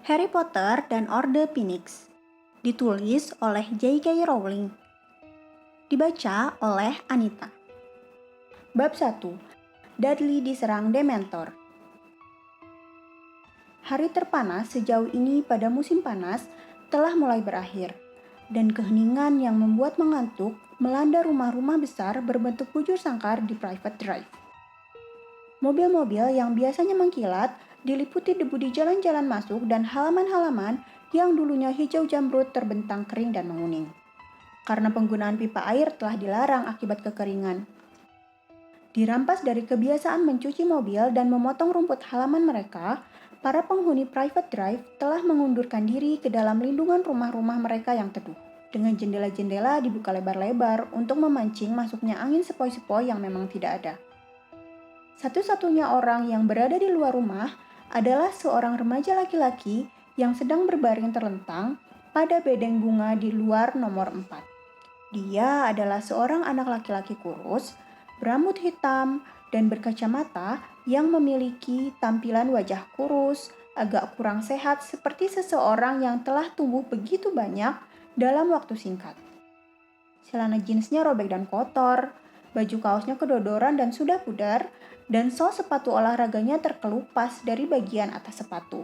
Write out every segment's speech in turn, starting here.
Harry Potter dan Orde Phoenix. Ditulis oleh J.K. Rowling. Dibaca oleh Anita. Bab 1. Dudley diserang Dementor. Hari terpanas sejauh ini pada musim panas telah mulai berakhir, dan keheningan yang membuat mengantuk melanda rumah-rumah besar berbentuk bujur sangkar di Private Drive. Mobil-mobil yang biasanya mengkilat diliputi debu di jalan-jalan masuk dan halaman-halaman yang dulunya hijau jamrut terbentang kering dan menguning. Karena penggunaan pipa air telah dilarang akibat kekeringan. Dirampas dari kebiasaan mencuci mobil dan memotong rumput halaman mereka, para penghuni Private Drive telah mengundurkan diri ke dalam lindungan rumah-rumah mereka yang teduh. Dengan jendela-jendela dibuka lebar-lebar untuk memancing masuknya angin sepoi-sepoi yang memang tidak ada. Satu-satunya orang yang berada di luar rumah adalah seorang remaja laki-laki yang sedang berbaring terlentang pada bedeng bunga di luar nomor 4. Dia adalah seorang anak laki-laki kurus, berambut hitam, dan berkacamata yang memiliki tampilan wajah kurus, agak kurang sehat seperti seseorang yang telah tumbuh begitu banyak dalam waktu singkat. Celana jeansnya robek dan kotor, baju kaosnya kedodoran dan sudah pudar, dan sol sepatu olahraganya terkelupas dari bagian atas sepatu.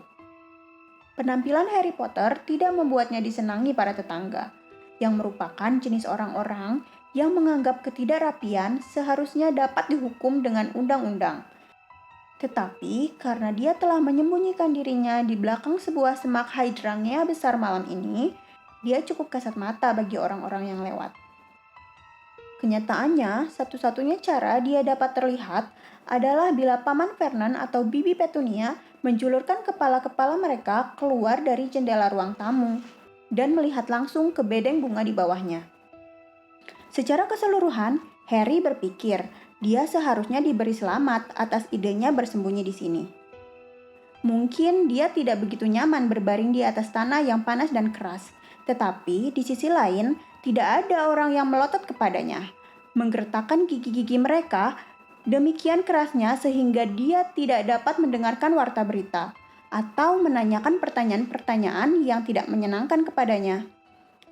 Penampilan Harry Potter tidak membuatnya disenangi para tetangga, yang merupakan jenis orang-orang yang menganggap ketidakrapian seharusnya dapat dihukum dengan undang-undang. Tetapi karena dia telah menyembunyikan dirinya di belakang sebuah semak hydrangea besar malam ini, dia cukup kasat mata bagi orang-orang yang lewat. Kenyataannya, satu-satunya cara dia dapat terlihat adalah bila Paman Vernon atau Bibi Petunia menjulurkan kepala-kepala mereka keluar dari jendela ruang tamu dan melihat langsung ke bedeng bunga di bawahnya. Secara keseluruhan, Harry berpikir dia seharusnya diberi selamat atas idenya bersembunyi di sini. Mungkin dia tidak begitu nyaman berbaring di atas tanah yang panas dan keras, tetapi di sisi lain, tidak ada orang yang melotot kepadanya, menggertakkan gigi-gigi mereka demikian kerasnya sehingga dia tidak dapat mendengarkan warta berita atau menanyakan pertanyaan-pertanyaan yang tidak menyenangkan kepadanya.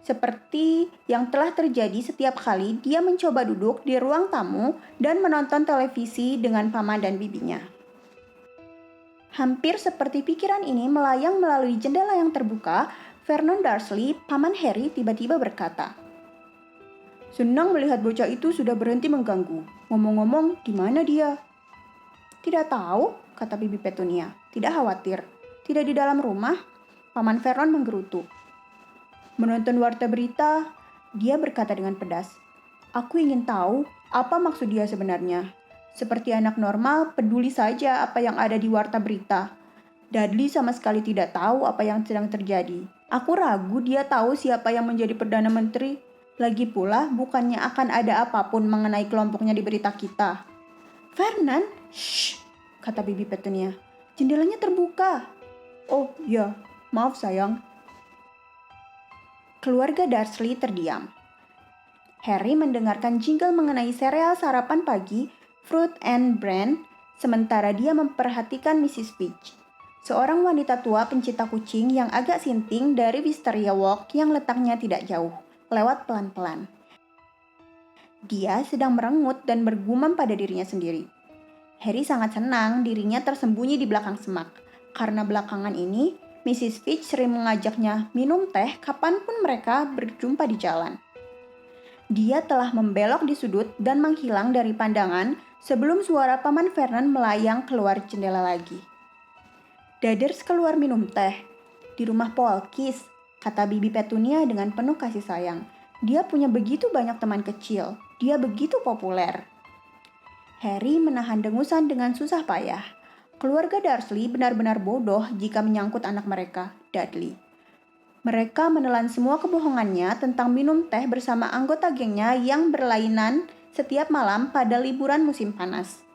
Seperti yang telah terjadi setiap kali dia mencoba duduk di ruang tamu dan menonton televisi dengan paman dan bibinya. Hampir seperti pikiran ini melayang melalui jendela yang terbuka, Vernon Dursley, paman Harry, tiba-tiba berkata, "Senang melihat bocah itu sudah berhenti mengganggu. Ngomong-ngomong, di mana dia?" "Tidak tahu," kata Bibi Petunia. "Tidak khawatir. Tidak di dalam rumah?" Paman Vernon menggerutu. "Menonton warta berita," dia berkata dengan pedas. "Aku ingin tahu apa maksud dia sebenarnya. Seperti anak normal, peduli saja apa yang ada di warta berita. Dudley sama sekali tidak tahu apa yang sedang terjadi. Aku ragu dia tahu siapa yang menjadi Perdana Menteri. Lagi pula, bukannya akan ada apapun mengenai kelompoknya di berita kita." "Vernon, shh," kata Bibi Petunia. "Jendelanya terbuka." "Oh ya, maaf sayang." Keluarga Dursley terdiam. Harry mendengarkan jingle mengenai sereal sarapan pagi, Fruit and Brand, sementara dia memperhatikan Mrs. Fitch, seorang wanita tua pencinta kucing yang agak sinting dari Wisteria Walk yang letaknya tidak jauh, lewat pelan-pelan. Dia sedang merengut dan bergumam pada dirinya sendiri. Harry sangat senang dirinya tersembunyi di belakang semak, karena belakangan ini Mrs. Fitch sering mengajaknya minum teh kapanpun mereka berjumpa di jalan. Dia telah membelok di sudut dan menghilang dari pandangan sebelum suara Paman Vernon melayang keluar jendela lagi. "Dadders keluar minum teh di rumah Polkis," kata Bibi Petunia dengan penuh kasih sayang. "Dia punya begitu banyak teman kecil. Dia begitu populer." Harry menahan dengusan dengan susah payah. Keluarga Dursley benar-benar bodoh jika menyangkut anak mereka, Dudley. Mereka menelan semua kebohongannya tentang minum teh bersama anggota gengnya yang berlainan setiap malam pada liburan musim panas.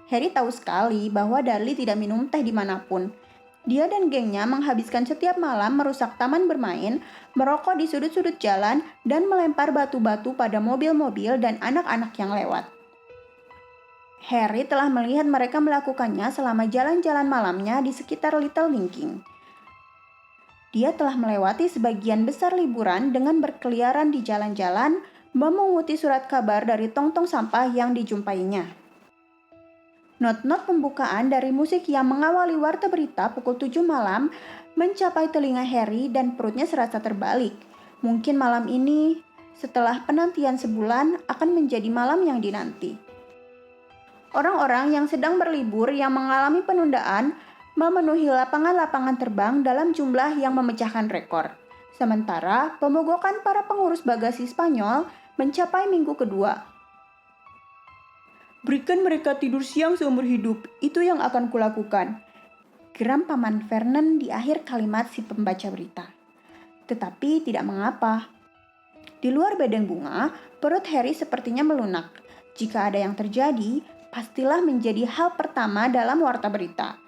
Harry tahu sekali bahwa Dudley tidak minum teh dimanapun. Dia dan gengnya menghabiskan setiap malam merusak taman bermain, merokok di sudut-sudut jalan, dan melempar batu-batu pada mobil-mobil dan anak-anak yang lewat. Harry telah melihat mereka melakukannya selama jalan-jalan malamnya di sekitar Little Winking. Dia telah melewati sebagian besar liburan dengan berkeliaran di jalan-jalan, memunguti surat kabar dari tong-tong sampah yang dijumpainya. Not-not pembukaan dari musik yang mengawali warta berita pukul 7 malam mencapai telinga Harry dan perutnya serasa terbalik. Mungkin malam ini, setelah penantian sebulan, akan menjadi malam yang dinanti. Orang-orang yang sedang berlibur yang mengalami penundaan memenuhi lapangan-lapangan terbang dalam jumlah yang memecahkan rekor. Sementara pemogokan para pengurus bagasi Spanyol mencapai minggu kedua. Berikan mereka tidur siang seumur hidup, itu yang akan kulakukan. Geram Paman Vernon di akhir kalimat si pembaca berita. Tetapi tidak mengapa. Di luar bedeng bunga, perut Harry sepertinya melunak. Jika ada yang terjadi, pastilah menjadi hal pertama dalam warta berita.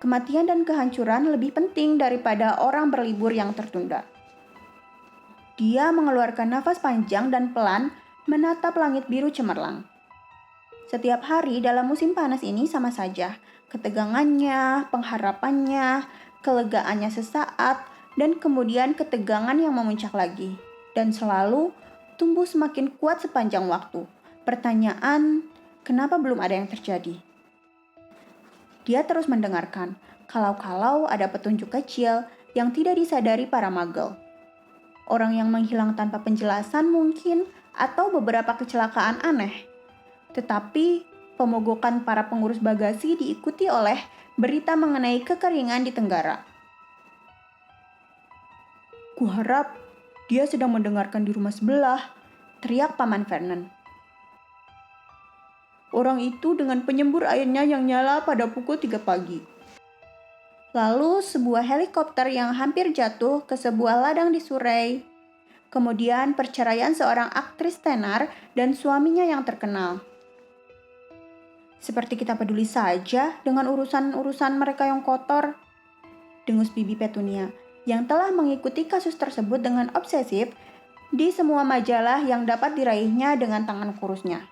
Kematian dan kehancuran lebih penting daripada orang berlibur yang tertunda. Dia mengeluarkan nafas panjang dan pelan menatap langit biru cemerlang. Setiap hari dalam musim panas ini sama saja. Ketegangannya, pengharapannya, kelegaannya sesaat, dan kemudian ketegangan yang memuncak lagi. Dan selalu tumbuh semakin kuat sepanjang waktu. Pertanyaan, kenapa belum ada yang terjadi? Dia terus mendengarkan, kalau-kalau ada petunjuk kecil yang tidak disadari para muggle. Orang yang menghilang tanpa penjelasan mungkin, atau beberapa kecelakaan aneh. Tetapi, pemogokan para pengurus bagasi diikuti oleh berita mengenai kekeringan di Tenggara. Kuharap dia sedang mendengarkan di rumah sebelah, teriak Paman Vernon. Orang itu dengan penyembur airnya yang nyala pada pukul 3 pagi. Lalu sebuah helikopter yang hampir jatuh ke sebuah ladang di Surrey. Kemudian perceraian seorang aktris tenar dan suaminya yang terkenal. Seperti kita peduli saja dengan urusan-urusan mereka yang kotor, dengus Bibi Petunia, yang telah mengikuti kasus tersebut dengan obsesif di semua majalah yang dapat diraihnya dengan tangan kurusnya.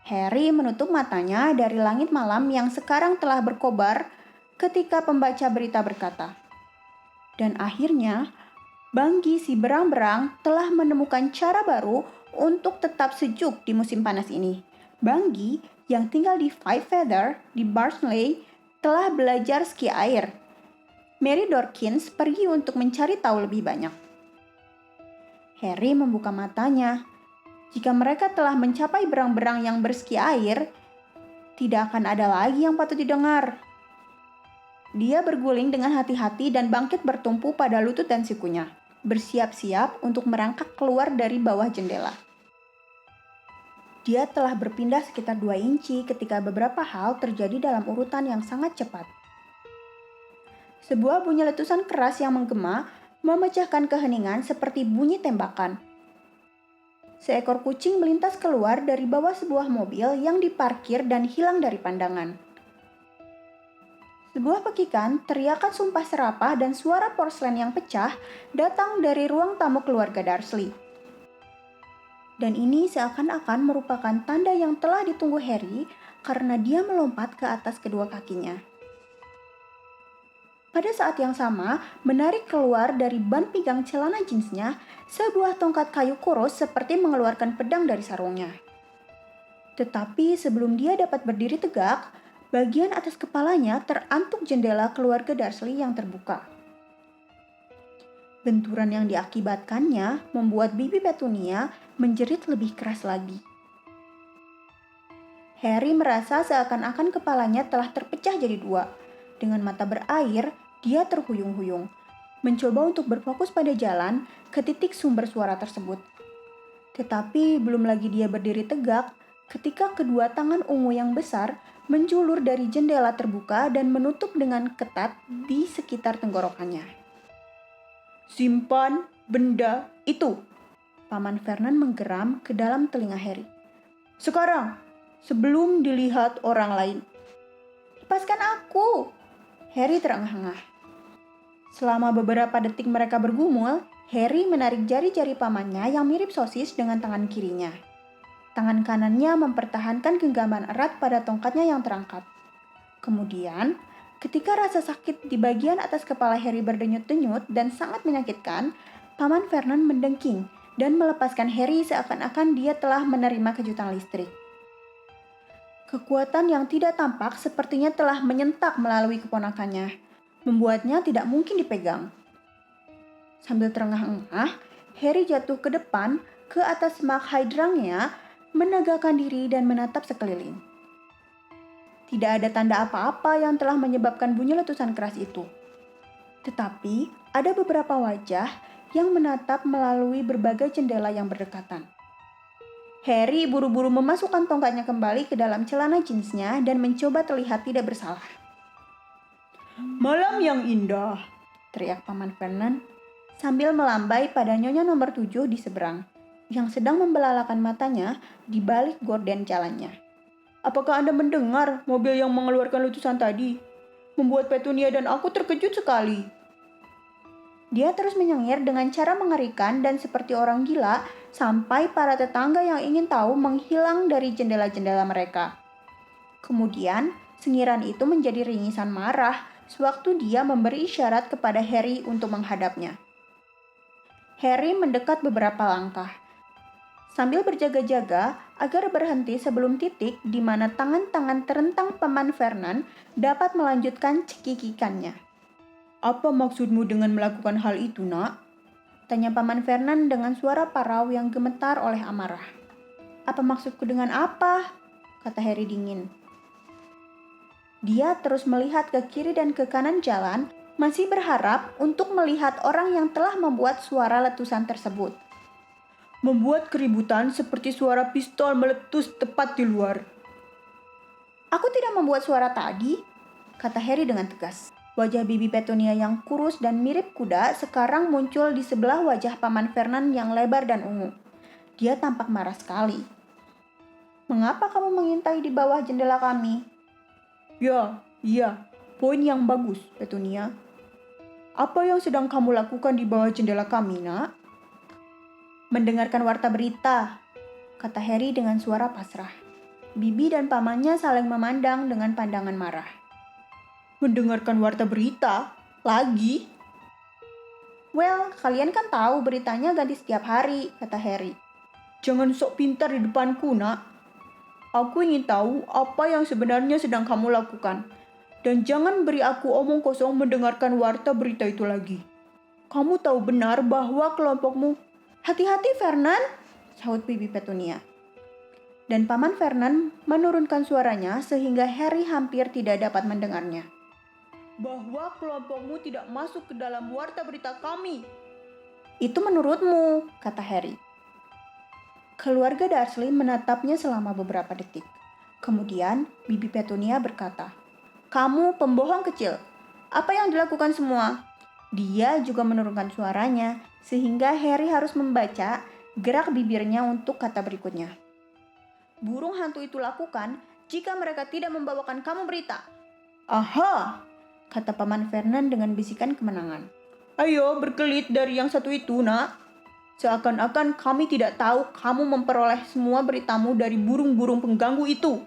Harry menutup matanya dari langit malam yang sekarang telah berkobar ketika pembaca berita berkata. Dan akhirnya, Banggi si berang-berang telah menemukan cara baru untuk tetap sejuk di musim panas ini. Banggi yang tinggal di Five Feather di Barnsley telah belajar ski air. Mary Dorkins pergi untuk mencari tahu lebih banyak. Harry membuka matanya. Jika mereka telah mencapai berang-berang yang berski air, tidak akan ada lagi yang patut didengar. Dia berguling dengan hati-hati dan bangkit bertumpu pada lutut dan sikunya, bersiap-siap untuk merangkak keluar dari bawah jendela. Dia telah berpindah sekitar 2 inci ketika beberapa hal terjadi dalam urutan yang sangat cepat. Sebuah bunyi letusan keras yang menggema memecahkan keheningan seperti bunyi tembakan. Seekor kucing melintas keluar dari bawah sebuah mobil yang diparkir dan hilang dari pandangan. Sebuah pekikan, teriakan sumpah serapah dan suara porselen yang pecah datang dari ruang tamu keluarga Dursley. Dan ini seakan-akan merupakan tanda yang telah ditunggu Harry karena dia melompat ke atas kedua kakinya. Pada saat yang sama, menarik keluar dari ban pinggang celana jeansnya sebuah tongkat kayu kurus seperti mengeluarkan pedang dari sarungnya. Tetapi sebelum dia dapat berdiri tegak, bagian atas kepalanya terantuk jendela keluarga Dursley yang terbuka. Benturan yang diakibatkannya membuat Bibi Petunia menjerit lebih keras lagi. Harry merasa seakan-akan kepalanya telah terpecah jadi 2. Dengan mata berair, dia terhuyung-huyung, mencoba untuk berfokus pada jalan ke titik sumber suara tersebut. Tetapi belum lagi dia berdiri tegak, ketika kedua tangan ungu yang besar menjulur dari jendela terbuka dan menutup dengan ketat di sekitar tenggorokannya. Simpan benda itu, Paman Vernon menggeram ke dalam telinga Harry. Sekarang, sebelum dilihat orang lain. Lepaskan aku, Harry terengah-engah. Selama beberapa detik mereka bergumul, Harry menarik jari-jari pamannya yang mirip sosis dengan tangan kirinya. Tangan kanannya mempertahankan genggaman erat pada tongkatnya yang terangkat. Kemudian, Ketika rasa sakit di bagian atas kepala Harry berdenyut-denyut dan sangat menyakitkan, Paman Vernon mendengking dan melepaskan Harry seakan-akan dia telah menerima kejutan listrik. Kekuatan yang tidak tampak sepertinya telah menyentak melalui keponakannya, membuatnya tidak mungkin dipegang. Sambil terengah-engah, Harry jatuh ke depan, ke atas semak hydrangnya, menegakkan diri dan menatap sekeliling. Tidak ada tanda apa-apa yang telah menyebabkan bunyi letusan keras itu. Tetapi, ada beberapa wajah yang menatap melalui berbagai jendela yang berdekatan. Harry buru-buru memasukkan tongkatnya kembali ke dalam celana jeansnya dan mencoba terlihat tidak bersalah. "Malam yang indah," teriak Paman Vernon sambil melambai pada nyonya nomor 7 di seberang, yang sedang membelalakan matanya di balik gorden jalannya. "Apakah Anda mendengar mobil yang mengeluarkan letusan tadi? Membuat Petunia dan aku terkejut sekali." Dia terus menyengir dengan cara mengerikan dan seperti orang gila sampai para tetangga yang ingin tahu menghilang dari jendela-jendela mereka. Kemudian, sengiran itu menjadi ringisan marah sewaktu dia memberi isyarat kepada Harry untuk menghadapnya. Harry mendekat beberapa langkah, sambil berjaga-jaga agar berhenti sebelum titik di mana tangan-tangan terentang Paman Vernon dapat melanjutkan cekikikannya. "Apa maksudmu dengan melakukan hal itu, Nak?" tanya Paman Vernon dengan suara parau yang gemetar oleh amarah. "Apa maksudku dengan apa?" kata Harry dingin. Dia terus melihat ke kiri dan ke kanan jalan, masih berharap untuk melihat orang yang telah membuat suara letusan tersebut. "Membuat keributan seperti suara pistol meletus tepat di luar." "Aku tidak membuat suara tadi," kata Harry dengan tegas. Wajah Bibi Petunia yang kurus dan mirip kuda sekarang muncul di sebelah wajah Paman Vernon yang lebar dan ungu. Dia tampak marah sekali. "Mengapa kamu mengintai di bawah jendela kami?" Iya, poin yang bagus, Petunia. Apa yang sedang kamu lakukan di bawah jendela kami, Nak?" "Mendengarkan warta berita," kata Harry dengan suara pasrah. Bibi dan pamannya saling memandang dengan pandangan marah. "Mendengarkan warta berita? Lagi?" "Well, kalian kan tahu beritanya ganti setiap hari," kata Harry. "Jangan sok pintar di depanku, Nak. Aku ingin tahu apa yang sebenarnya sedang kamu lakukan. Dan jangan beri aku omong kosong mendengarkan warta berita itu lagi. Kamu tahu benar bahwa kelompokmu..." "Hati-hati, Vernon," sahut Bibi Petunia. Dan Paman Vernon menurunkan suaranya sehingga Harry hampir tidak dapat mendengarnya. "Bahwa kelompokmu tidak masuk ke dalam warta berita kami." "Itu menurutmu," kata Harry. Keluarga Dursley menatapnya selama beberapa detik. Kemudian Bibi Petunia berkata, "Kamu pembohong kecil. Apa yang dilakukan semua?" Dia juga menurunkan suaranya sehingga Harry harus membaca gerak bibirnya untuk kata berikutnya. "Burung hantu itu lakukan jika mereka tidak membawakan kamu berita." "Aha!" kata Paman Vernon dengan bisikan kemenangan. "Ayo berkelit dari yang satu itu, Nak. Seakan-akan kami tidak tahu kamu memperoleh semua beritamu dari burung-burung pengganggu itu."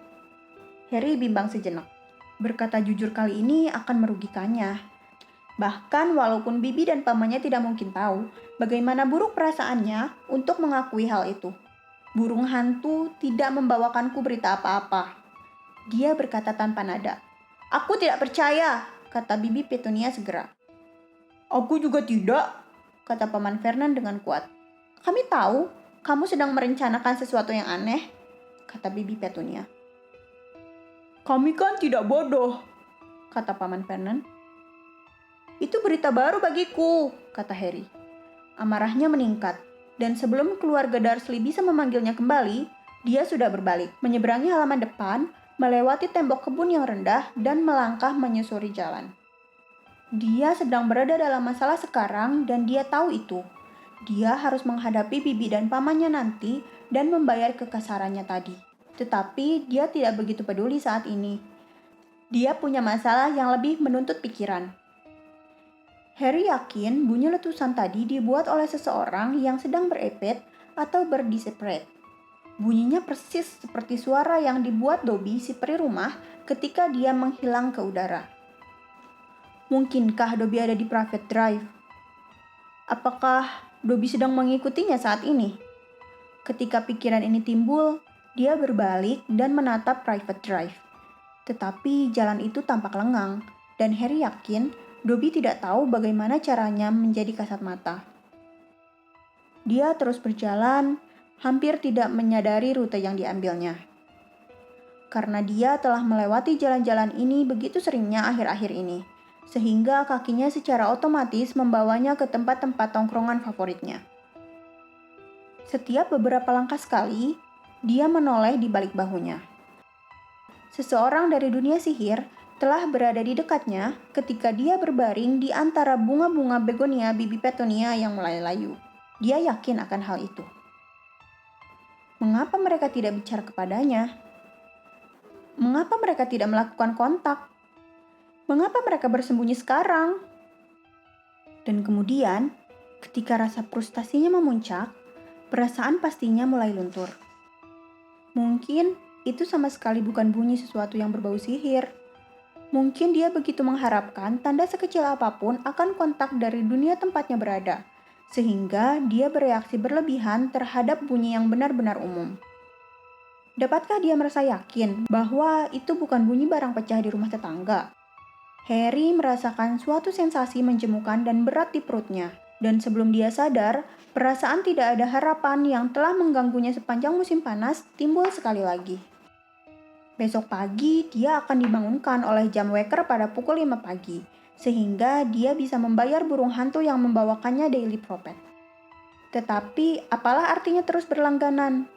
Harry bimbang sejenak. Berkata jujur kali ini akan merugikannya. Bahkan walaupun Bibi dan pamannya tidak mungkin tahu bagaimana buruk perasaannya untuk mengakui hal itu. "Burung hantu tidak membawakanku berita apa-apa," dia berkata tanpa nada. "Aku tidak percaya," kata Bibi Petunia segera. "Aku juga tidak," kata Paman Vernon dengan kuat. "Kami tahu kamu sedang merencanakan sesuatu yang aneh," kata Bibi Petunia. "Kami kan tidak bodoh," kata Paman Vernon. "Itu berita baru bagiku," kata Harry. Amarahnya meningkat, dan sebelum keluarga Dursley bisa memanggilnya kembali, dia sudah berbalik, menyeberangi halaman depan, melewati tembok kebun yang rendah, dan melangkah menyusuri jalan. Dia sedang berada dalam masalah sekarang dan dia tahu itu. Dia harus menghadapi Bibi dan pamannya nanti dan membayar kekasarannya tadi. Tetapi dia tidak begitu peduli saat ini. Dia punya masalah yang lebih menuntut pikiran. Harry yakin bunyi letusan tadi dibuat oleh seseorang yang sedang berepet atau berdisepret. Bunyinya persis seperti suara yang dibuat Dobby si peri rumah ketika dia menghilang ke udara. Mungkinkah Dobby ada di private drive? Apakah Dobby sedang mengikutinya saat ini? Ketika pikiran ini timbul, dia berbalik dan menatap private drive. Tetapi jalan itu tampak lengang, dan Harry yakin Dobby tidak tahu bagaimana caranya menjadi kasat mata. Dia terus berjalan, hampir tidak menyadari rute yang diambilnya. Karena dia telah melewati jalan-jalan ini begitu seringnya akhir-akhir ini, sehingga kakinya secara otomatis membawanya ke tempat-tempat tongkrongan favoritnya. Setiap beberapa langkah sekali, dia menoleh di balik bahunya. Seseorang dari dunia sihir telah berada di dekatnya ketika dia berbaring di antara bunga-bunga begonia bibi Petunia yang mulai layu. Dia yakin akan hal itu. Mengapa mereka tidak bicara kepadanya? Mengapa mereka tidak melakukan kontak? Mengapa mereka bersembunyi sekarang? Dan kemudian, ketika rasa frustasinya memuncak, perasaan pastinya mulai luntur. Mungkin itu sama sekali bukan bunyi sesuatu yang berbau sihir. Mungkin dia begitu mengharapkan tanda sekecil apapun akan kontak dari dunia tempatnya berada, sehingga dia bereaksi berlebihan terhadap bunyi yang benar-benar umum. Dapatkah dia merasa yakin bahwa itu bukan bunyi barang pecah di rumah tetangga? Harry merasakan suatu sensasi menjemukan dan berat di perutnya, dan sebelum dia sadar, perasaan tidak ada harapan yang telah mengganggunya sepanjang musim panas timbul sekali lagi. Besok pagi, dia akan dibangunkan oleh jam waker pada pukul 5 pagi, sehingga dia bisa membayar burung hantu yang membawakannya Daily Prophet. Tetapi, apalah artinya terus berlangganan?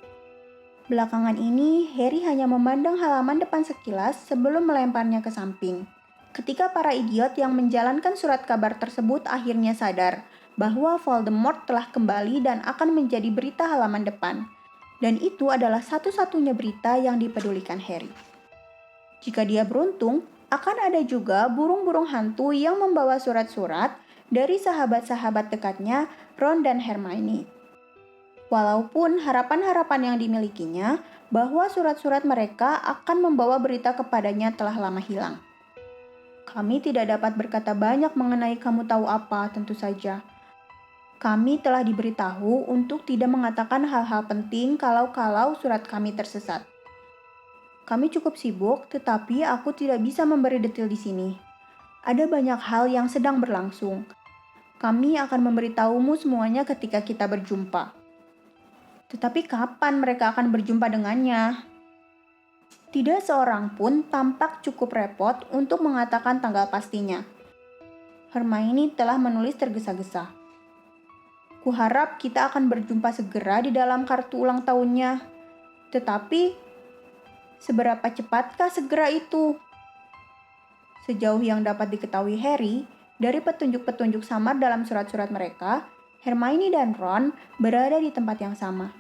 Belakangan ini, Harry hanya memandang halaman depan sekilas sebelum melemparnya ke samping. Ketika para idiot yang menjalankan surat kabar tersebut akhirnya sadar bahwa Voldemort telah kembali dan akan menjadi berita halaman depan. Dan itu adalah satu-satunya berita yang dipedulikan Harry. Jika dia beruntung, akan ada juga burung-burung hantu yang membawa surat-surat dari sahabat-sahabat dekatnya, Ron dan Hermione. Walaupun harapan-harapan yang dimilikinya bahwa surat-surat mereka akan membawa berita kepadanya telah lama hilang. Kami tidak dapat berkata banyak mengenai kamu tahu apa, tentu saja. Kami telah diberitahu untuk tidak mengatakan hal-hal penting kalau surat kami tersesat. Kami cukup sibuk, tetapi aku tidak bisa memberi detail di sini. Ada banyak hal yang sedang berlangsung. Kami akan memberitahumu semuanya ketika kita berjumpa. Tetapi kapan mereka akan berjumpa dengannya? Tidak seorang pun tampak cukup repot untuk mengatakan tanggal pastinya. Hermione telah menulis tergesa-gesa. Kuharap kita akan berjumpa segera di dalam kartu ulang tahunnya. Tetapi, seberapa cepatkah segera itu? Sejauh yang dapat diketahui Harry, dari petunjuk-petunjuk samar dalam surat-surat mereka, Hermione dan Ron berada di tempat yang sama.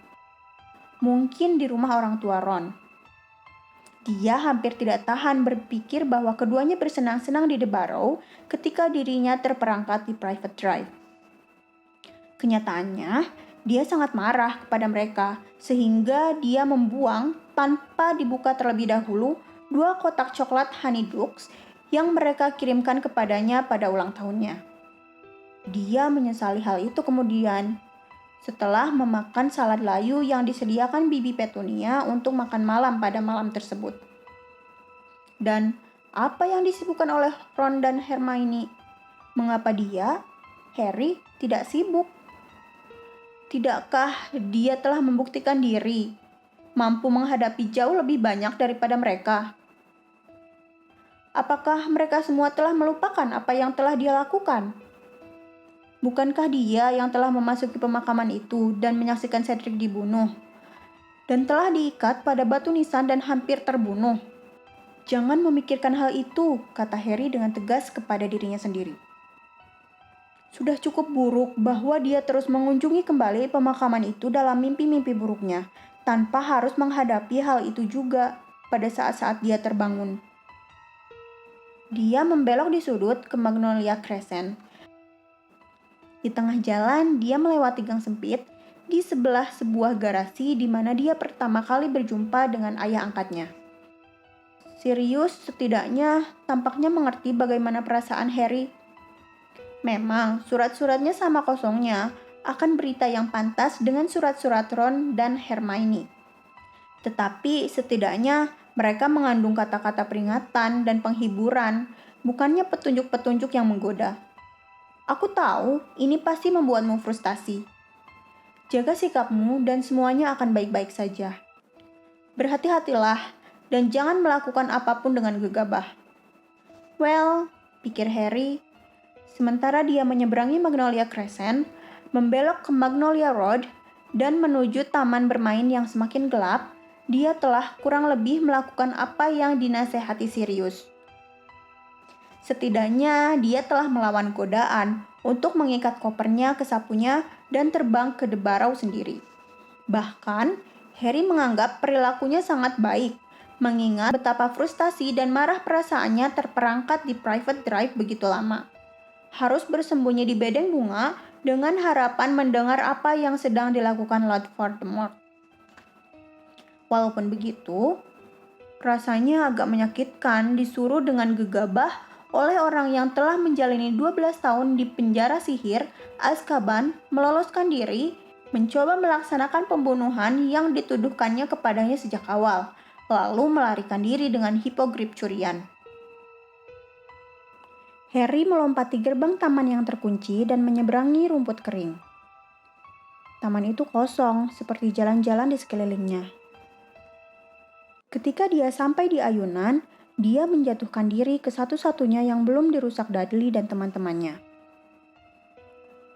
Mungkin di rumah orang tua Ron. Dia hampir tidak tahan berpikir bahwa keduanya bersenang-senang di The Barrow ketika dirinya terperangkap di private drive. Kenyataannya, dia sangat marah kepada mereka sehingga dia membuang tanpa dibuka terlebih dahulu 2 kotak coklat Honeydukes yang mereka kirimkan kepadanya pada ulang tahunnya. Dia menyesali hal itu kemudian, setelah memakan salad layu yang disediakan Bibi Petunia untuk makan malam pada malam tersebut. Dan apa yang disibukkan oleh Ron dan Hermione? Mengapa dia, Harry, tidak sibuk? Tidakkah dia telah membuktikan diri, mampu menghadapi jauh lebih banyak daripada mereka? Apakah mereka semua telah melupakan apa yang telah dia lakukan? Bukankah dia yang telah memasuki pemakaman itu dan menyaksikan Cedric dibunuh? Dan telah diikat pada batu nisan dan hampir terbunuh? Jangan memikirkan hal itu, kata Harry dengan tegas kepada dirinya sendiri. Sudah cukup buruk bahwa dia terus mengunjungi kembali pemakaman itu dalam mimpi-mimpi buruknya, tanpa harus menghadapi hal itu juga pada saat-saat dia terbangun. Dia membelok di sudut ke Magnolia Crescent. Di tengah jalan, dia melewati gang sempit di sebelah sebuah garasi di mana dia pertama kali berjumpa dengan ayah angkatnya. Sirius setidaknya tampaknya mengerti bagaimana perasaan Harry. Memang, surat-suratnya sama kosongnya akan berita yang pantas dengan surat-surat Ron dan Hermione. Tetapi setidaknya mereka mengandung kata-kata peringatan dan penghiburan, bukannya petunjuk-petunjuk yang menggoda. Aku tahu ini pasti membuatmu frustasi. Jaga sikapmu dan semuanya akan baik-baik saja. Berhati-hatilah dan jangan melakukan apapun dengan gegabah. Well, pikir Harry, sementara dia menyeberangi Magnolia Crescent, membelok ke Magnolia Road, dan menuju taman bermain yang semakin gelap, dia telah kurang lebih melakukan apa yang dinasehati Sirius. Setidaknya dia telah melawan godaan untuk mengikat kopernya ke sapunya dan terbang ke The Barrow sendiri. Bahkan, Harry menganggap perilakunya sangat baik, mengingat betapa frustasi dan marah perasaannya terperangkap di private drive begitu lama. Harus bersembunyi di bedeng bunga dengan harapan mendengar apa yang sedang dilakukan Lord Voldemort. Walaupun begitu, rasanya agak menyakitkan disuruh dengan gegabah oleh orang yang telah menjalani 12 tahun di penjara sihir Azkaban meloloskan diri, mencoba melaksanakan pembunuhan yang dituduhkannya kepadanya sejak awal, lalu melarikan diri dengan hipogrif curian. Harry melompati gerbang taman yang terkunci dan menyeberangi rumput kering. Taman itu kosong, seperti jalan-jalan di sekelilingnya. Ketika dia sampai di ayunan, dia menjatuhkan diri ke satu-satunya yang belum dirusak Dudley dan teman-temannya.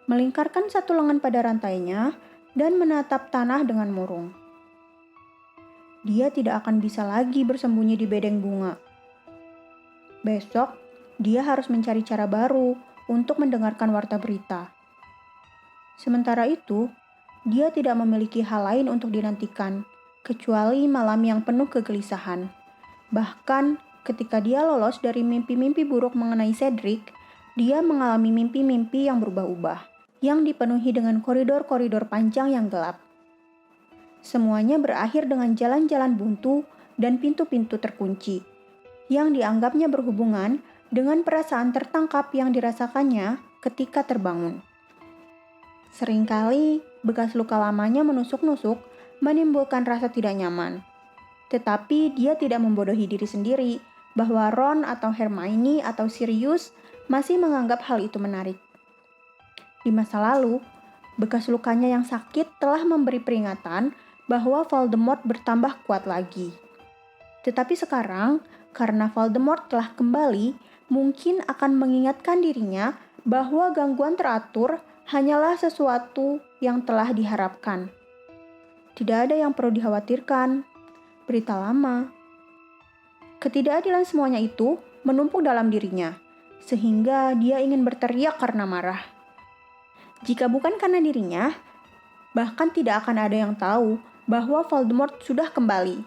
Melingkarkan satu lengan pada rantainya dan menatap tanah dengan murung. Dia tidak akan bisa lagi bersembunyi di bedeng bunga. Besok, dia harus mencari cara baru untuk mendengarkan warta berita. Sementara itu, dia tidak memiliki hal lain untuk dinantikan, kecuali malam yang penuh kegelisahan. Bahkan, ketika dia lolos dari mimpi-mimpi buruk mengenai Cedric, dia mengalami mimpi-mimpi yang berubah-ubah, yang dipenuhi dengan koridor-koridor panjang yang gelap. Semuanya berakhir dengan jalan-jalan buntu dan pintu-pintu terkunci, yang dianggapnya berhubungan dengan perasaan tertangkap yang dirasakannya ketika terbangun. Seringkali, bekas luka lamanya menusuk-nusuk, menimbulkan rasa tidak nyaman. Tetapi dia tidak membodohi diri sendiri bahwa Ron atau Hermione atau Sirius masih menganggap hal itu menarik. Di masa lalu, bekas lukanya yang sakit telah memberi peringatan bahwa Voldemort bertambah kuat lagi. Tetapi sekarang, karena Voldemort telah kembali, mungkin akan mengingatkan dirinya bahwa gangguan teratur hanyalah sesuatu yang telah diharapkan. Tidak ada yang perlu dikhawatirkan. Berita lama. Ketidakadilan semuanya itu menumpuk dalam dirinya, sehingga dia ingin berteriak karena marah. Jika bukan karena dirinya, bahkan tidak akan ada yang tahu bahwa Voldemort sudah kembali.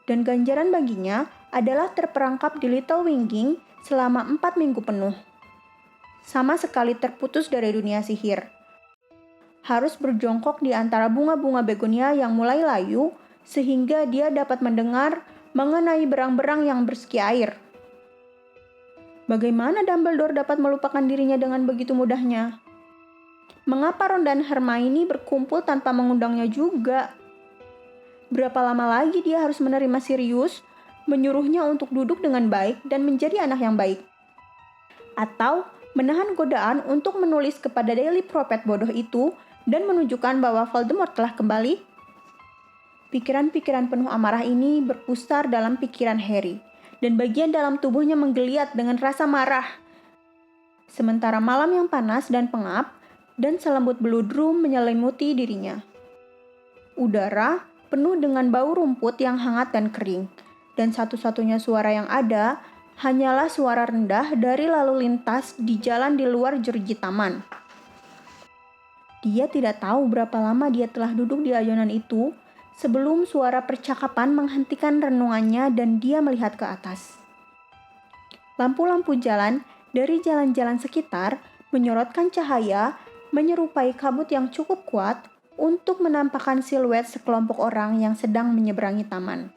Dan ganjaran baginya adalah terperangkap di Little Winging selama 4 minggu penuh. Sama sekali terputus dari dunia sihir. Harus berjongkok di antara bunga-bunga begonia yang mulai layu, sehingga dia dapat mendengar mengenai berang-berang yang bersiki air. Bagaimana Dumbledore dapat melupakan dirinya dengan begitu mudahnya? Mengapa Ron dan Hermione berkumpul tanpa mengundangnya juga? Berapa lama lagi dia harus menerima Sirius, menyuruhnya untuk duduk dengan baik dan menjadi anak yang baik? Atau menahan godaan untuk menulis kepada Daily Prophet bodoh itu dan menunjukkan bahwa Voldemort telah kembali? Pikiran-pikiran penuh amarah ini berpusar dalam pikiran Harry, dan bagian dalam tubuhnya menggeliat dengan rasa marah. Sementara malam yang panas dan pengap, dan selembut beludru menyelimuti dirinya. Udara penuh dengan bau rumput yang hangat dan kering, dan satu-satunya suara yang ada hanyalah suara rendah dari lalu lintas di jalan di luar jeruji taman. Dia tidak tahu berapa lama dia telah duduk di ayunan itu sebelum suara percakapan menghentikan renungannya dan dia melihat ke atas. Lampu-lampu jalan dari jalan-jalan sekitar menyorotkan cahaya menyerupai kabut yang cukup kuat untuk menampakkan siluet sekelompok orang yang sedang menyeberangi taman.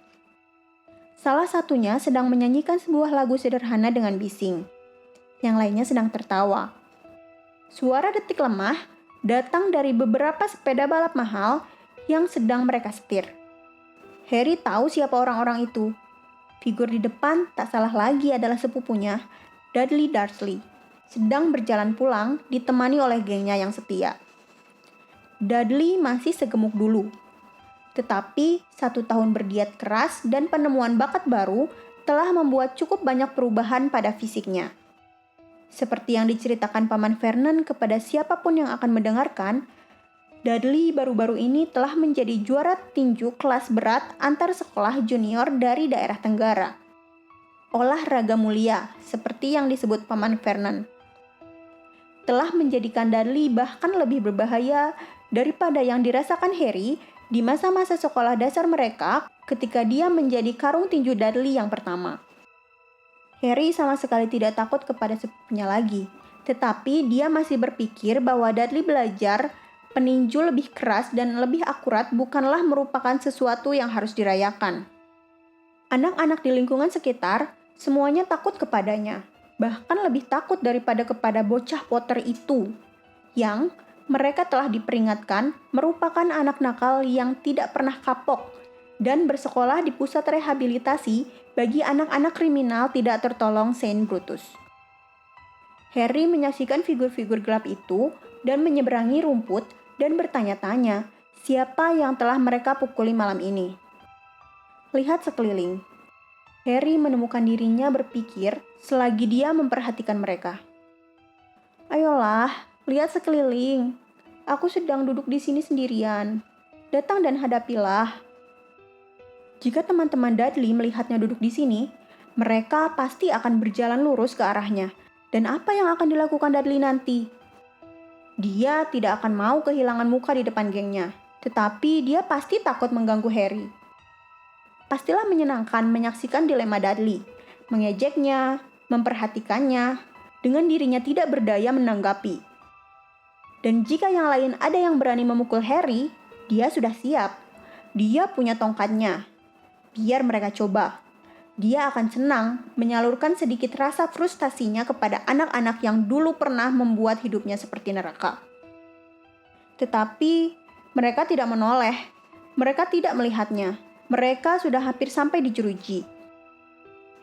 Salah satunya sedang menyanyikan sebuah lagu sederhana dengan bising. Yang lainnya sedang tertawa. Suara detik lemah datang dari beberapa sepeda balap mahal yang sedang mereka setir. Harry tahu siapa orang-orang itu. Figur di depan tak salah lagi adalah sepupunya, Dudley Dursley, sedang berjalan pulang ditemani oleh gengnya yang setia. Dudley masih segemuk dulu. Tetapi 1 tahun berdiet keras dan penemuan bakat baru telah membuat cukup banyak perubahan pada fisiknya. Seperti yang diceritakan Paman Vernon kepada siapapun yang akan mendengarkan, Dudley baru-baru ini telah menjadi juara tinju kelas berat antar sekolah junior dari daerah Tenggara. Olahraga mulia, seperti yang disebut Paman Vernon, telah menjadikan Dudley bahkan lebih berbahaya daripada yang dirasakan Harry di masa-masa sekolah dasar mereka ketika dia menjadi karung tinju Dudley yang pertama. Harry sama sekali tidak takut kepada sepupunya lagi, tetapi dia masih berpikir bahwa Dudley belajar peninju lebih keras dan lebih akurat bukanlah merupakan sesuatu yang harus dirayakan. Anak-anak di lingkungan sekitar semuanya takut kepadanya, bahkan lebih takut daripada kepada bocah Potter itu, yang mereka telah diperingatkan merupakan anak nakal yang tidak pernah kapok dan bersekolah di pusat rehabilitasi bagi anak-anak kriminal tidak tertolong Saint Brutus. Harry menyaksikan figur-figur gelap itu dan menyeberangi rumput dan bertanya-tanya siapa yang telah mereka pukuli malam ini. Lihat sekeliling. Harry menemukan dirinya berpikir selagi dia memperhatikan mereka. Ayolah, lihat sekeliling. Aku sedang duduk di sini sendirian. Datang dan hadapilah. Jika teman-teman Dudley melihatnya duduk di sini, mereka pasti akan berjalan lurus ke arahnya. Dan apa yang akan dilakukan Dudley nanti? Dia tidak akan mau kehilangan muka di depan gengnya, tetapi dia pasti takut mengganggu Harry. Pastilah menyenangkan menyaksikan dilema Dudley, mengejeknya, memperhatikannya, dengan dirinya tidak berdaya menanggapi. Dan jika yang lain ada yang berani memukul Harry, dia sudah siap. Dia punya tongkatnya. Biar mereka coba. Dia akan senang menyalurkan sedikit rasa frustasinya kepada anak-anak yang dulu pernah membuat hidupnya seperti neraka. Tetapi mereka tidak menoleh. Mereka tidak melihatnya. Mereka sudah hampir sampai di jeruji.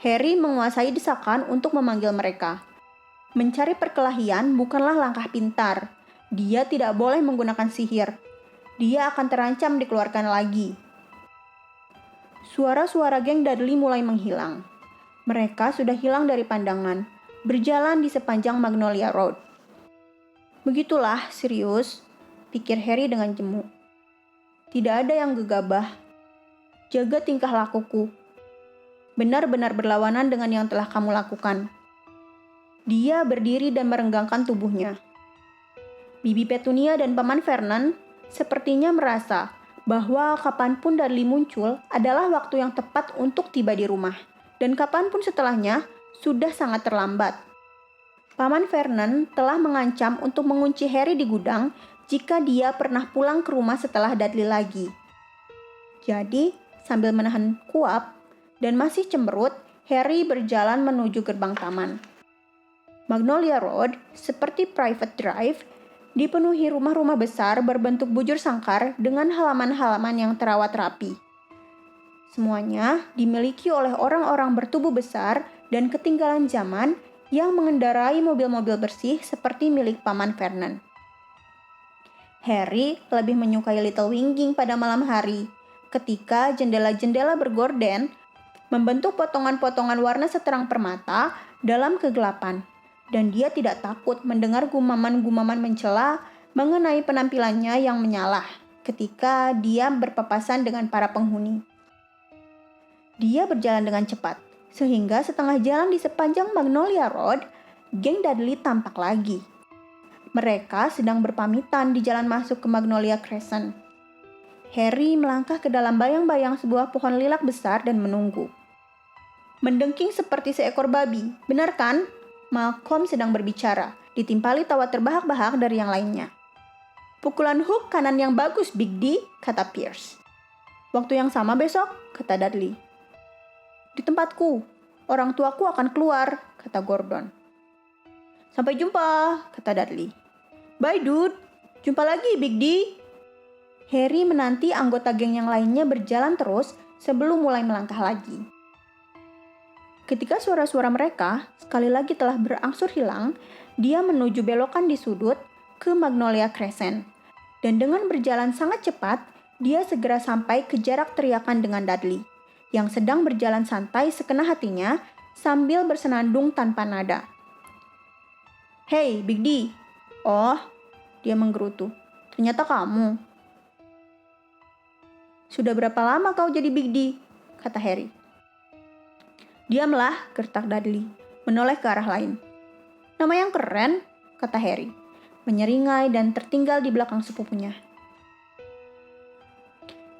Harry menguasai desakan untuk memanggil mereka. Mencari perkelahian bukanlah langkah pintar. Dia tidak boleh menggunakan sihir. Dia akan terancam dikeluarkan lagi. Suara-suara geng Dudley mulai menghilang. Mereka sudah hilang dari pandangan, berjalan di sepanjang Magnolia Road. Begitulah, Sirius, pikir Harry dengan jemu. Tidak ada yang gegabah. Jaga tingkah lakuku. Benar-benar berlawanan dengan yang telah kamu lakukan. Dia berdiri dan merenggangkan tubuhnya. Bibi Petunia dan Paman Vernon sepertinya merasa bahwa kapanpun Dudley muncul adalah waktu yang tepat untuk tiba di rumah, dan kapanpun setelahnya sudah sangat terlambat. Paman Vernon telah mengancam untuk mengunci Harry di gudang jika dia pernah pulang ke rumah setelah Dudley lagi. Jadi, sambil menahan kuap dan masih cemberut, Harry berjalan menuju gerbang taman. Magnolia Road, seperti Private Drive, dipenuhi rumah-rumah besar berbentuk bujur sangkar dengan halaman-halaman yang terawat rapi. Semuanya dimiliki oleh orang-orang bertubuh besar dan ketinggalan zaman yang mengendarai mobil-mobil bersih seperti milik Paman Vernon. Harry lebih menyukai Little Winging pada malam hari, ketika jendela-jendela bergorden membentuk potongan-potongan warna seterang permata dalam kegelapan. Dan dia tidak takut mendengar gumaman-gumaman mencela mengenai penampilannya yang menyalah ketika dia berpapasan dengan para penghuni. Dia berjalan dengan cepat, sehingga setengah jalan di sepanjang Magnolia Road, geng Dudley tampak lagi. Mereka sedang berpamitan di jalan masuk ke Magnolia Crescent. Harry melangkah ke dalam bayang-bayang sebuah pohon lilac besar dan menunggu. Mendengking seperti seekor babi, benar kan? Malcolm sedang berbicara, ditimpali tawa terbahak-bahak dari yang lainnya. Pukulan hook kanan yang bagus, Big D, kata Pierce. Waktu yang sama besok, kata Dudley. Di tempatku. Orang tuaku akan keluar, kata Gordon. Sampai jumpa, kata Dudley. Bye, dude. Jumpa lagi, Big D. Harry menanti anggota geng yang lainnya berjalan terus sebelum mulai melangkah lagi. Ketika suara-suara mereka sekali lagi telah berangsur hilang, dia menuju belokan di sudut ke Magnolia Crescent. Dan dengan berjalan sangat cepat, dia segera sampai ke jarak teriakan dengan Dudley, yang sedang berjalan santai sekena hatinya sambil bersenandung tanpa nada. Hey, Big D. Oh, dia menggerutu. Ternyata kamu. Sudah berapa lama kau jadi Big D? Kata Harry. Diamlah, gertak Dudley, menoleh ke arah lain. Nama yang keren, kata Harry, menyeringai dan tertinggal di belakang sepupunya.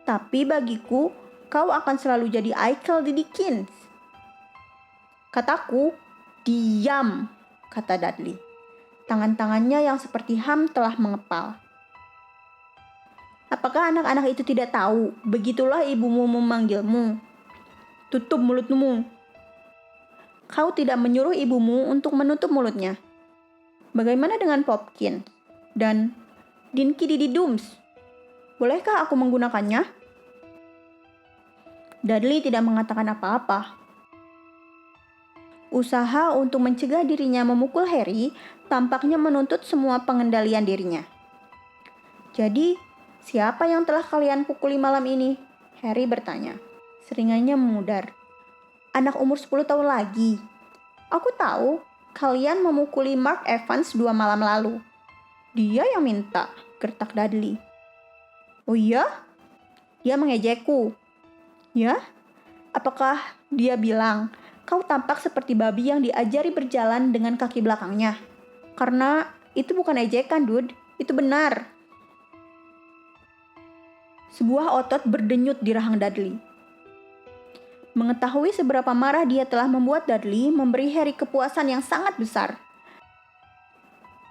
Tapi bagiku, kau akan selalu jadi Eichel di Dickens. Kataku, diam, kata Dudley. Tangan-tangannya yang seperti ham telah mengepal. Apakah anak-anak itu tidak tahu? Begitulah ibumu memanggilmu. Tutup mulutmu. Kau tidak menyuruh ibumu untuk menutup mulutnya. Bagaimana dengan Popkin dan Dinky Didi Dooms? Bolehkah aku menggunakannya? Dudley tidak mengatakan apa-apa. Usaha untuk mencegah dirinya memukul Harry tampaknya menuntut semua pengendalian dirinya. Jadi, siapa yang telah kalian pukuli malam ini? Harry bertanya. Seringannya memudar. Anak umur 10 tahun lagi. Aku tahu kalian memukuli Mark Evans 2 malam lalu. Dia yang minta, gertak Dudley. Oh iya? Dia mengejekku. Ya? Apakah dia bilang, kau tampak seperti babi yang diajari berjalan dengan kaki belakangnya? Karena itu bukan ejekan, dude. Itu benar. Sebuah otot berdenyut di rahang Dudley. Mengetahui seberapa marah dia telah membuat Dudley memberi Harry kepuasan yang sangat besar.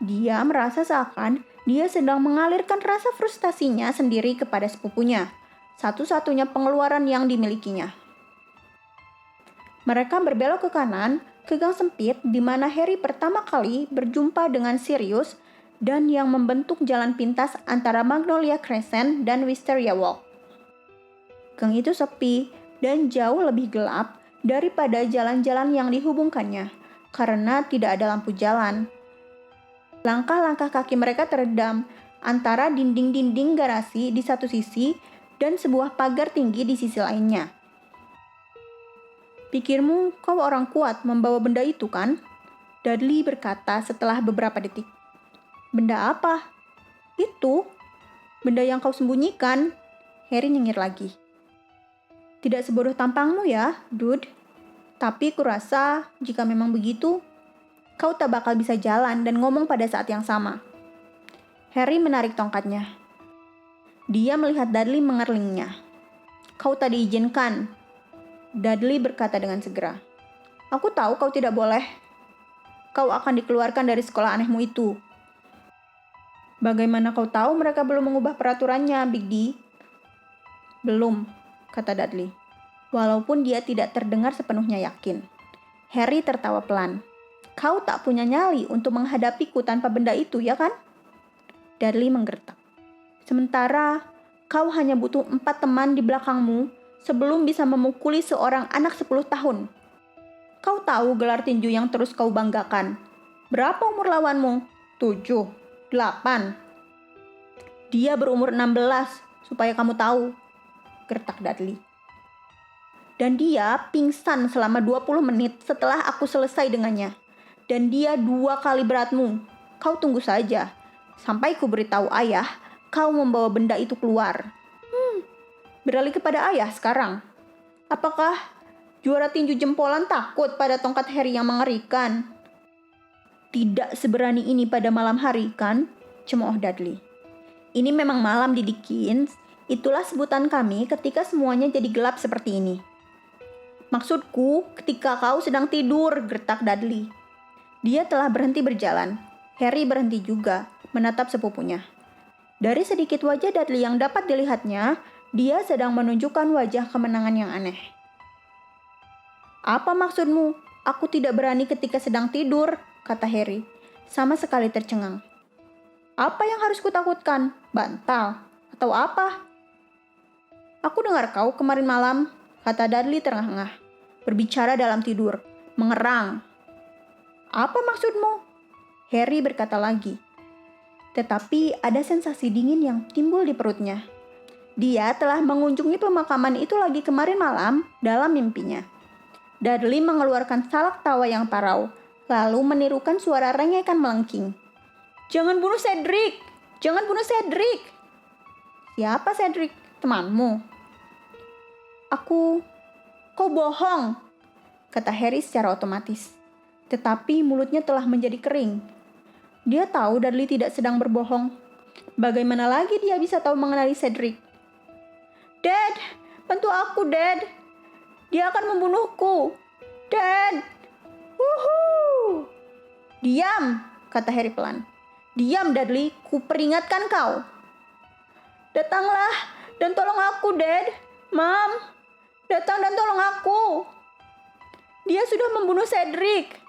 Dia merasa seakan dia sedang mengalirkan rasa frustasinya sendiri kepada sepupunya, satu-satunya pengeluaran yang dimilikinya. Mereka berbelok ke kanan, ke gang sempit di mana Harry pertama kali berjumpa dengan Sirius dan yang membentuk jalan pintas antara Magnolia Crescent dan Wisteria Walk. Gang itu sepi dan jauh lebih gelap daripada jalan-jalan yang dihubungkannya karena tidak ada lampu jalan. Langkah-langkah kaki mereka teredam antara dinding-dinding garasi di satu sisi dan sebuah pagar tinggi di sisi lainnya. Pikirmu kau orang kuat membawa benda itu kan? Dudley berkata setelah beberapa detik. Benda apa? Itu. Benda yang kau sembunyikan. Harry nyengir lagi. Tidak sebodoh tampangmu ya, dude. Tapi kurasa jika memang begitu, kau tak bakal bisa jalan dan ngomong pada saat yang sama. Harry menarik tongkatnya. Dia melihat Dudley mengerlingnya. Kau tak diizinkan. Dudley berkata dengan segera. Aku tahu kau tidak boleh. Kau akan dikeluarkan dari sekolah anehmu itu. Bagaimana kau tahu mereka belum mengubah peraturannya, Big D? Belum, kata Dudley. Walaupun dia tidak terdengar sepenuhnya yakin. Harry tertawa pelan. Kau tak punya nyali untuk menghadapiku tanpa benda itu, ya kan? Dudley menggertak. Sementara, kau hanya butuh 4 teman di belakangmu sebelum bisa memukuli seorang anak 10 tahun. Kau tahu gelar tinju yang terus kau banggakan. Berapa umur lawanmu? 7. 8. Dia berumur 16, supaya kamu tahu, gertak Dudley. Dan dia pingsan selama 20 menit setelah aku selesai dengannya. Dan dia 2 kali beratmu. Kau tunggu saja, sampai ku beritahu ayah, kau membawa benda itu keluar. Beralih kepada ayah sekarang. Apakah juara tinju jempolan takut pada tongkat Harry yang mengerikan? Tidak seberani ini pada malam hari, kan? Cemooh Dudley. Ini memang malam di Dickens. Itulah sebutan kami ketika semuanya jadi gelap seperti ini. Maksudku, ketika kau sedang tidur, gertak Dudley. Dia telah berhenti berjalan. Harry berhenti juga, menatap sepupunya. Dari sedikit wajah Dudley yang dapat dilihatnya, dia sedang menunjukkan wajah kemenangan yang aneh. Apa maksudmu? Aku tidak berani ketika sedang tidur, kata Harry, sama sekali tercengang. Apa yang harus kutakutkan? Bantal? Atau apa? Aku dengar kau kemarin malam, kata Dudley terengah-engah, berbicara dalam tidur, mengerang. Apa maksudmu? Harry berkata lagi. Tetapi ada sensasi dingin yang timbul di perutnya. Dia telah mengunjungi pemakaman itu lagi kemarin malam dalam mimpinya. Dudley mengeluarkan salak tawa yang parau, lalu menirukan suara rengekan melengking. Jangan bunuh Cedric! Jangan bunuh Cedric! Siapa Cedric? Temanmu? Kau bohong, kata Harry secara otomatis. Tetapi mulutnya telah menjadi kering. Dia tahu Dudley tidak sedang berbohong. Bagaimana lagi dia bisa tahu mengenali Cedric? Dad, bantu aku, Dad. Dia akan membunuhku. Dad! Wuhuu! Diam, kata Harry pelan. Diam, Dudley, kuperingatkan kau. Datanglah dan tolong aku, Dad. Mom, datang dan tolong aku. Dia sudah membunuh Cedric.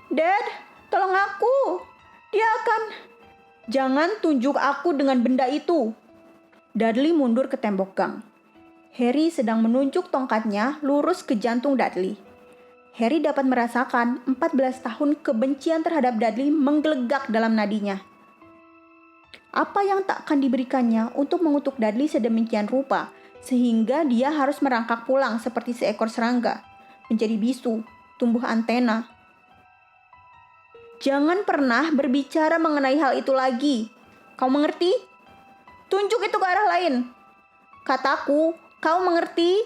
Dad, tolong aku. Dia akan... Jangan tunjuk aku dengan benda itu. Dudley mundur ke tembok gang. Harry sedang menunjuk tongkatnya lurus ke jantung Dudley. Harry dapat merasakan 14 tahun kebencian terhadap Dudley menggelegak dalam nadinya. Apa yang tak akan diberikannya untuk mengutuk Dudley sedemikian rupa, sehingga dia harus merangkak pulang seperti seekor serangga, menjadi bisu, tumbuh antena. Jangan pernah berbicara mengenai hal itu lagi. Kau mengerti? Tunjuk itu ke arah lain. Kataku, kau mengerti?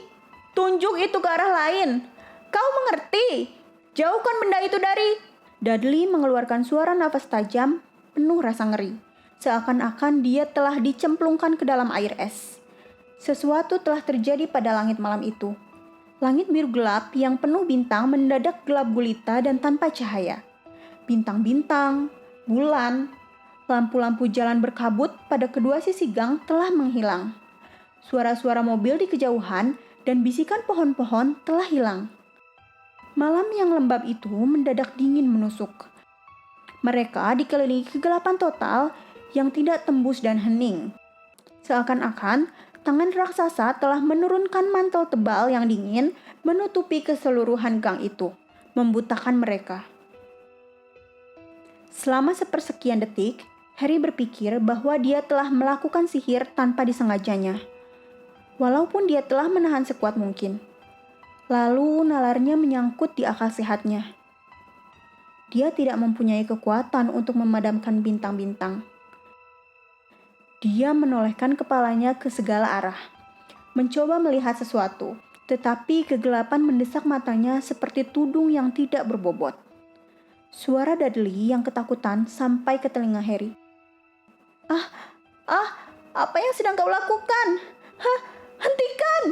Tunjuk itu ke arah lain. Kau mengerti? Jauhkan benda itu dari... Dudley mengeluarkan suara nafas tajam, penuh rasa ngeri. Seakan-akan dia telah dicemplungkan ke dalam air es. Sesuatu telah terjadi pada langit malam itu. Langit biru gelap yang penuh bintang mendadak gelap gulita dan tanpa cahaya. Bintang-bintang, bulan, lampu-lampu jalan berkabut pada kedua sisi gang telah menghilang. Suara-suara mobil di kejauhan dan bisikan pohon-pohon telah hilang. Malam yang lembab itu mendadak dingin menusuk. Mereka dikelilingi kegelapan total yang tidak tembus dan hening. Seakan-akan tangan raksasa telah menurunkan mantel tebal yang dingin menutupi keseluruhan gang itu, membutakan mereka. Selama sepersekian detik, Harry berpikir bahwa dia telah melakukan sihir tanpa disengajanya. Walaupun dia telah menahan sekuat mungkin. Lalu nalarnya menyangkut di akal sehatnya. Dia tidak mempunyai kekuatan untuk memadamkan bintang-bintang. Dia menolehkan kepalanya ke segala arah, mencoba melihat sesuatu, tetapi kegelapan mendesak matanya seperti tudung yang tidak berbobot. Suara Dudley yang ketakutan sampai ke telinga Harry. Apa yang sedang kau lakukan? Hentikan!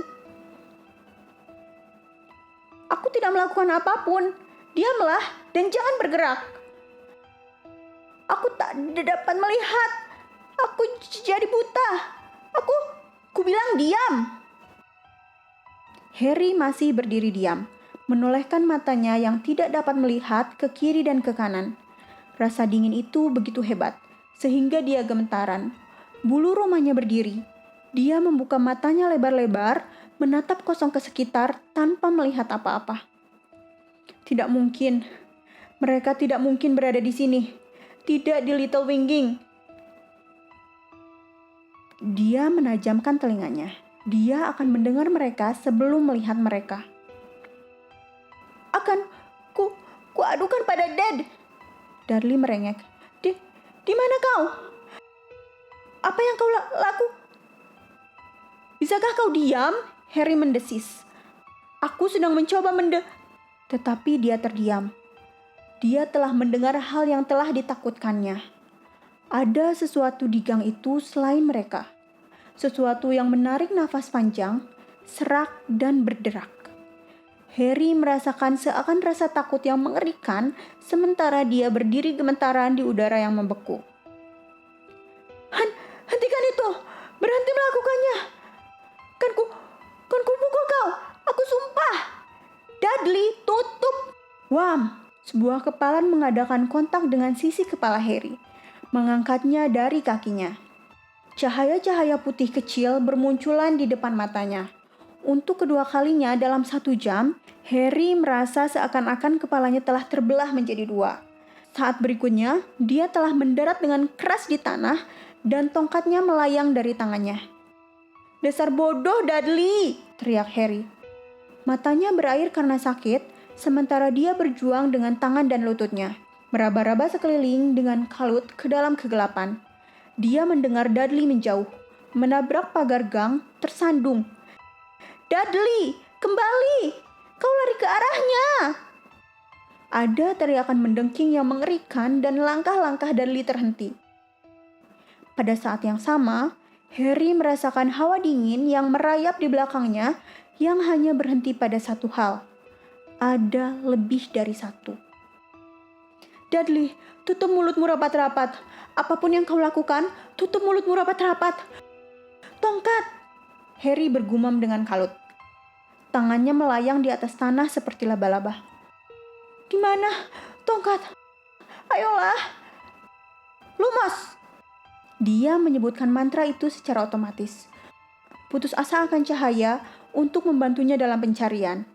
Aku tidak melakukan apapun. Diamlah dan jangan bergerak. Aku tak dapat melihat. Aku jadi buta. Aku bilang diam. Harry masih berdiri diam, menolehkan matanya yang tidak dapat melihat ke kiri dan ke kanan. Rasa dingin itu begitu hebat, sehingga dia gemetaran. Bulu romanya berdiri. Dia membuka matanya lebar-lebar, menatap kosong ke sekitar tanpa melihat apa-apa. Tidak mungkin. Mereka tidak mungkin berada di sini. Tidak di Little Winging. Dia menajamkan telinganya. Dia akan mendengar mereka sebelum melihat mereka. Ku adukan pada Dad. Dudley merengek. Di mana kau? Apa yang kau laku? Bisakah kau diam? Harry mendesis. Aku sedang mencoba Tetapi dia terdiam. Dia telah mendengar hal yang telah ditakutkannya. Ada sesuatu di gang itu selain mereka. Sesuatu yang menarik nafas panjang, serak dan berderak. Harry merasakan seakan rasa takut yang mengerikan sementara dia berdiri gemetaran di udara yang membeku. Hentikan itu! Berhenti melakukannya! Kan ku pukul kau! Aku sumpah! Dudley, tutup! Wam! Sebuah kepalan mengadakan kontak dengan sisi kepala Harry, mengangkatnya dari kakinya. Cahaya-cahaya putih kecil bermunculan di depan matanya. Untuk kedua kalinya dalam 1 jam, Harry merasa seakan-akan kepalanya telah terbelah menjadi 2. Saat berikutnya, dia telah mendarat dengan keras di tanah dan tongkatnya melayang dari tangannya. "Dasar bodoh, Dudley!" teriak Harry. Matanya berair karena sakit, sementara dia berjuang dengan tangan dan lututnya, meraba-raba sekeliling dengan kalut ke dalam kegelapan. Dia mendengar Dudley menjauh, menabrak pagar gang, tersandung. "Dudley, kembali! Kau lari ke arahnya!" Ada teriakan mendengking yang mengerikan dan langkah-langkah Dudley terhenti. Pada saat yang sama, Harry merasakan hawa dingin yang merayap di belakangnya yang hanya berhenti pada satu hal. Ada lebih dari satu. "Dudley, tutup mulutmu rapat-rapat. Apapun yang kau lakukan, tutup mulutmu rapat-rapat." "Tongkat!" Harry bergumam dengan kalut. Tangannya melayang di atas tanah seperti laba-laba. "Di mana tongkat? Ayolah!" "Lumos!" Dia menyebutkan mantra itu secara otomatis. Putus asa akan cahaya untuk membantunya dalam pencarian.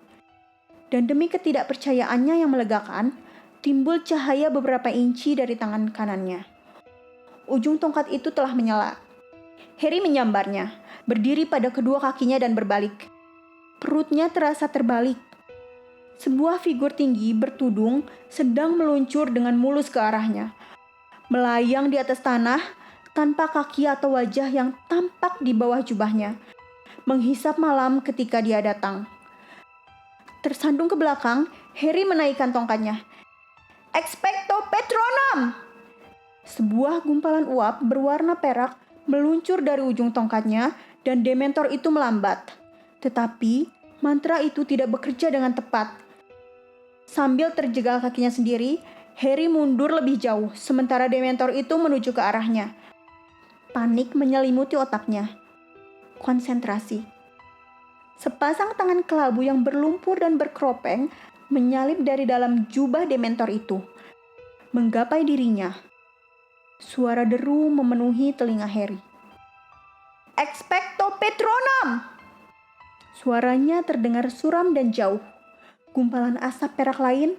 Dan demi ketidakpercayaannya yang melegakan, timbul cahaya beberapa inci dari tangan kanannya. Ujung tongkat itu telah menyala. Harry menyambarnya, berdiri pada kedua kakinya dan berbalik. Perutnya terasa terbalik. Sebuah figur tinggi bertudung sedang meluncur dengan mulus ke arahnya. Melayang di atas tanah tanpa kaki atau wajah yang tampak di bawah jubahnya. Menghisap malam ketika dia datang. Tersandung ke belakang, Harry menaikkan tongkatnya. "Expecto Patronum!" Sebuah gumpalan uap berwarna perak meluncur dari ujung tongkatnya dan Dementor itu melambat. Tetapi mantra itu tidak bekerja dengan tepat. Sambil terjegal kakinya sendiri, Harry mundur lebih jauh sementara Dementor itu menuju ke arahnya. Panik menyelimuti otaknya. Konsentrasi. Sepasang tangan kelabu yang berlumpur dan berkeropeng menyalip dari dalam jubah Dementor itu, menggapai dirinya. Suara deru memenuhi telinga Harry. "Expecto Patronum!" Suaranya terdengar suram dan jauh. Gumpalan asap perak lain,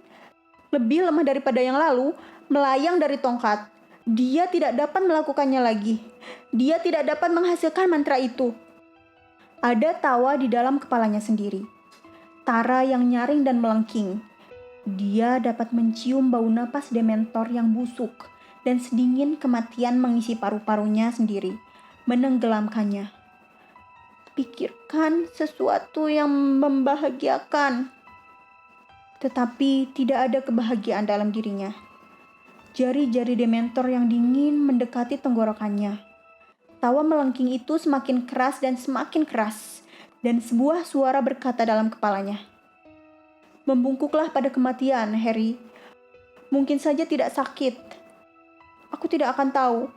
lebih lemah daripada yang lalu, melayang dari tongkat. Dia tidak dapat melakukannya lagi. Dia tidak dapat menghasilkan mantra itu. Ada tawa di dalam kepalanya sendiri. Tara yang nyaring dan melengking. Dia dapat mencium bau napas Dementor yang busuk dan sedingin kematian mengisi paru-parunya sendiri, menenggelamkannya. Pikirkan sesuatu yang membahagiakan. Tetapi tidak ada kebahagiaan dalam dirinya. Jari-jari Dementor yang dingin mendekati tenggorokannya. Tawa melengking itu semakin keras dan semakin keras, dan sebuah suara berkata dalam kepalanya. "Membungkuklah pada kematian, Harry. Mungkin saja tidak sakit. Aku tidak akan tahu.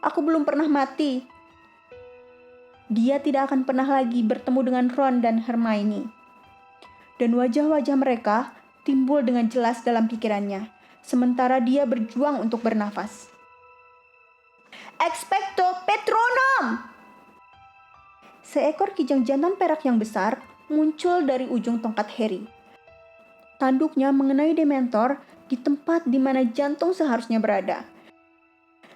Aku belum pernah mati." Dia tidak akan pernah lagi bertemu dengan Ron dan Hermione. Dan wajah-wajah mereka timbul dengan jelas dalam pikirannya, sementara dia berjuang untuk bernafas. "Expecto Patronum!" Seekor kijang jantan perak yang besar muncul dari ujung tongkat Harry. Tanduknya mengenai Dementor di tempat di mana jantung seharusnya berada.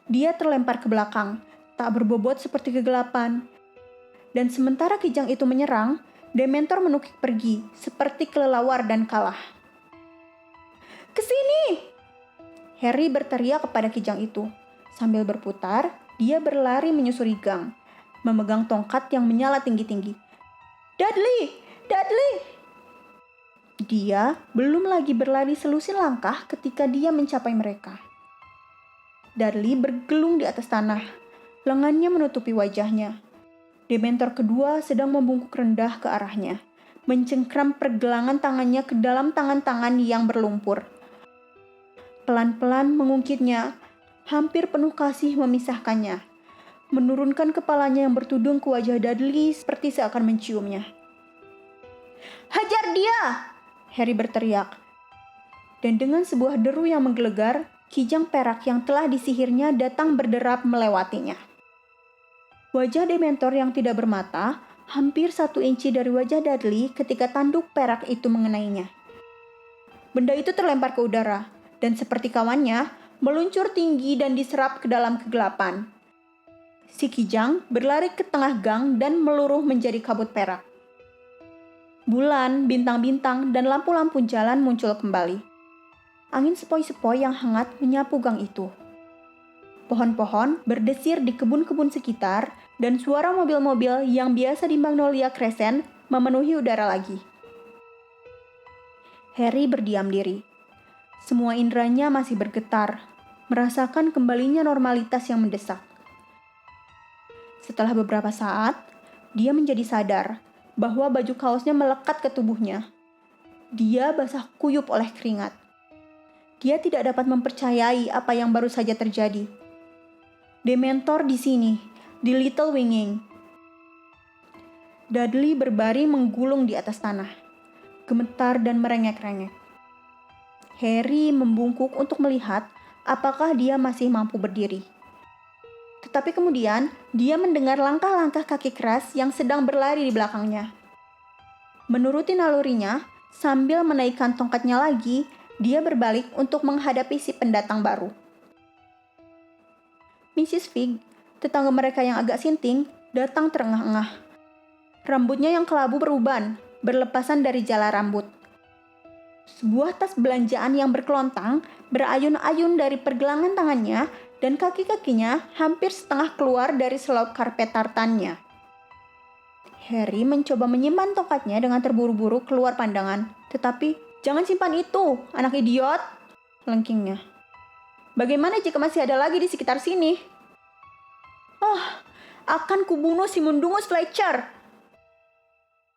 Dia terlempar ke belakang, tak berbobot seperti kegelapan. Dan sementara kijang itu menyerang, Dementor menukik pergi seperti kelelawar dan kalah. "Kesini!" Harry berteriak kepada kijang itu. Sambil berputar, dia berlari menyusuri gang, memegang tongkat yang menyala tinggi-tinggi. "Dudley! Dudley!" Dia belum lagi berlari selusin langkah ketika dia mencapai mereka. Dudley bergelung di atas tanah, lengannya menutupi wajahnya. Dementor kedua sedang membungkuk rendah ke arahnya, mencengkram pergelangan tangannya ke dalam tangan-tangan yang berlumpur. Pelan-pelan mengungkitnya, hampir penuh kasih memisahkannya, menurunkan kepalanya yang bertudung ke wajah Dudley seperti seakan menciumnya. "Hajar dia!" Harry berteriak. Dan dengan sebuah deru yang menggelegar, kijang perak yang telah disihirnya datang berderap melewatinya. Wajah Dementor yang tidak bermata hampir 1 inci dari wajah Dudley ketika tanduk perak itu mengenainya. Benda itu terlempar ke udara, dan seperti kawannya, meluncur tinggi dan diserap ke dalam kegelapan. Si kijang berlari ke tengah gang dan meluruh menjadi kabut perak. Bulan, bintang-bintang, dan lampu-lampu jalan muncul kembali. Angin sepoi-sepoi yang hangat menyapu gang itu. Pohon-pohon berdesir di kebun-kebun sekitar, dan suara mobil-mobil yang biasa di Magnolia Crescent memenuhi udara lagi. Harry berdiam diri. Semua inderanya masih bergetar, merasakan kembalinya normalitas yang mendesak. Setelah beberapa saat, dia menjadi sadar bahwa baju kaosnya melekat ke tubuhnya. Dia basah kuyup oleh keringat. Dia tidak dapat mempercayai apa yang baru saja terjadi. Dementor di sini, di Little Winging. Dudley berbaring menggulung di atas tanah, gemetar dan merengek-rengek. Harry membungkuk untuk melihat apakah dia masih mampu berdiri. Tetapi kemudian, dia mendengar langkah-langkah kaki keras yang sedang berlari di belakangnya. Menuruti nalurinya, sambil menaikkan tongkatnya lagi, dia berbalik untuk menghadapi si pendatang baru. Mrs. Fig, tetangga mereka yang agak sinting, datang terengah-engah. Rambutnya yang kelabu beruban, berlepasan dari jala rambut. Sebuah tas belanjaan yang berkelontang berayun-ayun dari pergelangan tangannya dan kaki-kakinya hampir setengah keluar dari selop karpet tartannya. Harry mencoba menyimpan tongkatnya dengan terburu-buru keluar pandangan, tetapi "Jangan simpan itu, anak idiot," lengkingnya. "Bagaimana jika masih ada lagi di sekitar sini?" "Oh, akan kubunuh si Mundungus Fletcher,"